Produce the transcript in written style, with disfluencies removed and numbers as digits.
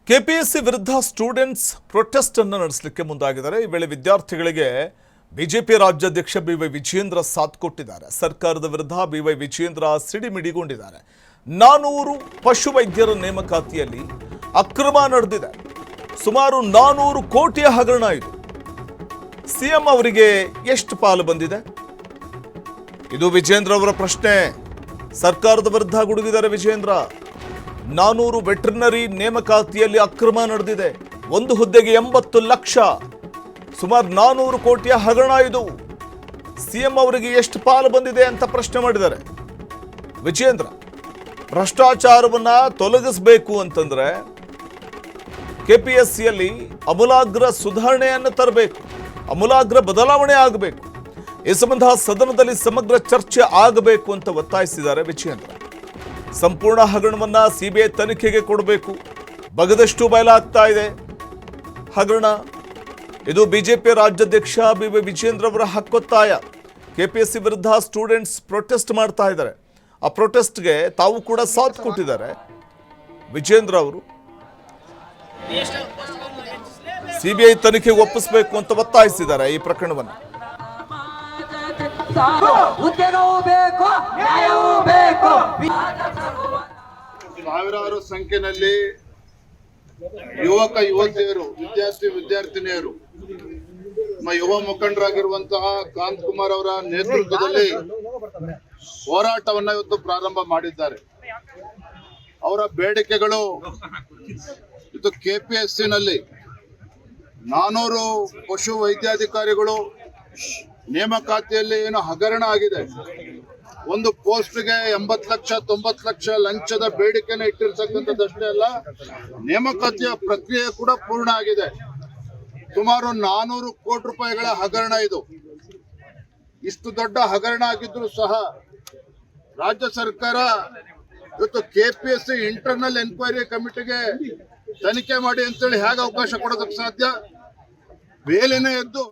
KPSC ವಿರುದ್ಧ students protest ಅನ್ನು ನಡೆಸಲಿಕ್ಕೆ ಮುಂದಾಗಿದ್ದಾರೆ। ಈ ವೇಳೆ ವಿದ್ಯಾರ್ಥಿಗಳಿಗೆ ಬಿಜೆಪಿ ರಾಜ್ಯಾಧ್ಯಕ್ಷ ಬಿವೈ ವಿಜಯೇಂದ್ರ ಸಾಥ್ ಕೊಟ್ಟಿದ್ದಾರೆ। ಸರ್ಕಾರದ ವಿರುದ್ಧ ಬಿವೈ ವಿಜಯೇಂದ್ರ ಸಿಡಿಮಿಡಿಗೊಂಡಿದ್ದಾರೆ। 400 ಪಶುವೈದ್ಯರ ನೇಮಕಾತಿಯಲ್ಲಿ ಅಕ್ರಮ ನಡೆದಿದೆ। ಸುಮಾರು 400 ಕೋಟಿಯ ಹಗರಣ ಇದು। ಸಿಎಂ ಅವರಿಗೆ ಎಷ್ಟು ಪಾಲು ಬಂದಿದೆ? ಇದು ವಿಜಯೇಂದ್ರ ಅವರ ಪ್ರಶ್ನೆ। ಸರ್ಕಾರದ ವಿರುದ್ಧ ಗುಡುಗಿದ್ದಾರೆ ವಿಜಯೇಂದ್ರ। 400 ವೆಟರ್ನರಿ ನೇಮಕಾತಿಯಲ್ಲಿ ಅಕ್ರಮ ನಡೆದಿದೆ। ಒಂದು ಹುದ್ದೆಗೆ 80 ಲಕ್ಷ, ಸುಮಾರು 400 ಕೋಟಿಯ ಹಗರಣ ಇದು। ಸಿಎಂ ಅವರಿಗೆ ಎಷ್ಟು ಪಾಲು ಬಂದಿದೆ ಅಂತ ಪ್ರಶ್ನೆ ಮಾಡಿದ್ದಾರೆ ವಿಜಯೇಂದ್ರ। ಭ್ರಷ್ಟಾಚಾರವನ್ನ ತೊಲಗಿಸಬೇಕು ಅಂತಂದ್ರೆ ಕೆಪಿಎಸ್ಸಿಯಲ್ಲಿ ಅಮೂಲಾಗ್ರ ಸುಧಾರಣೆಯನ್ನು ತರಬೇಕು, ಅಮೂಲಾಗ್ರ ಬದಲಾವಣೆ ಆಗಬೇಕು। ಈ ಸಂಬಂಧ ಸದನದಲ್ಲಿ ಸಮಗ್ರ ಚರ್ಚೆ ಆಗಬೇಕು ಅಂತ ಒತ್ತಾಯಿಸಿದ್ದಾರೆ ವಿಜಯೇಂದ್ರ। ಸಂಪೂರ್ಣ ಹಗರಣವನ್ನ ಸಿಬಿಐ ತನಿಖೆಗೆ ಕೊಡಬೇಕು, ಬಗದಷ್ಟು ಬಯಲಾಗ್ತಾ ಇದೆ ಹಗರಣ। ಇದು ಬಿಜೆಪಿ ರಾಜ್ಯಾಧ್ಯಕ್ಷ ಬಿವೈ ವಿಜಯೇಂದ್ರ ಅವರ ಹಕ್ಕೊತ್ತಾಯ। ಕೆಪಿಎಸ್ಸಿ ವಿರುದ್ಧ ಸ್ಟೂಡೆಂಟ್ಸ್ ಪ್ರೊಟೆಸ್ಟ್ ಮಾಡ್ತಾ ಇದ್ದಾರೆ। ಆ ಪ್ರೊಟೆಸ್ಟ್ಗೆ ತಾವು ಕೂಡ ಸಾಥ್ ಕೊಟ್ಟಿದ್ದಾರೆ ವಿಜಯೇಂದ್ರ ಅವರು। ಸಿಬಿಐ ತನಿಖೆಗೆ ಒಪ್ಪಿಸಬೇಕು ಅಂತ ಒತ್ತಾಯಿಸಿದ್ದಾರೆ ಈ ಪ್ರಕರಣವನ್ನು। ಸಾವಿರಾರು ಸಂಖ್ಯೆಯಲ್ಲಿ ಯುವಕ ಯುವತಿಯರು, ವಿದ್ಯಾರ್ಥಿನಿಯರು, ನಮ್ಮ ಯುವ ಮುಖಂಡರಾಗಿರುವಂತಹ ಕಾಂತ್ ಕುಮಾರ್ ಅವರ ನೇತೃತ್ವದಲ್ಲಿ ಹೋರಾಟವನ್ನ ಇವತ್ತು ಪ್ರಾರಂಭ ಮಾಡಿದ್ದಾರೆ। ಅವರ ಬೇಡಿಕೆಗಳು ಇದು ಕೆಪಿಎಸ್ಸಿನಲ್ಲಿ 400 ಪಶು ವೈದ್ಯಾಧಿಕಾರಿಗಳು ನೇಮಕಾತಿಯಲ್ಲಿ ಏನು ಹಗರಣ ಆಗಿದೆ, ಒಂದು ಪೋಸ್ಟ್ಗೆ 80 ಲಕ್ಷ 90 ಲಕ್ಷ ಲಂಚದ ಬೇಡಿಕೆನ ಇಟ್ಟಿರ್ತಕ್ಕಂಥದ್ದಷ್ಟೇ ಅಲ್ಲ, ನೇಮಕಾತಿಯ ಪ್ರಕ್ರಿಯೆ ಕೂಡ ಪೂರ್ಣ ಆಗಿದೆ। ಸುಮಾರು 400 ಕೋಟಿ ರೂಪಾಯಿಗಳ ಹಗರಣ ಇದು। ಇಷ್ಟು ದೊಡ್ಡ ಹಗರಣ ಆಗಿದ್ರು ಸಹ ರಾಜ್ಯ ಸರ್ಕಾರ ಇವತ್ತು ಕೆಪಿಎಸ್ಸಿ ಇಂಟರ್ನಲ್ ಎನ್ಕ್ವೈರಿ ಕಮಿಟಿಗೆ ತನಿಖೆ ಮಾಡಿ ಅಂತೇಳಿ ಹೇಗೆ ಅವಕಾಶ ಕೊಡೋದಕ್ಕೆ ಸಾಧ್ಯ? ಬೇಲಿನೇ ಎದ್ದು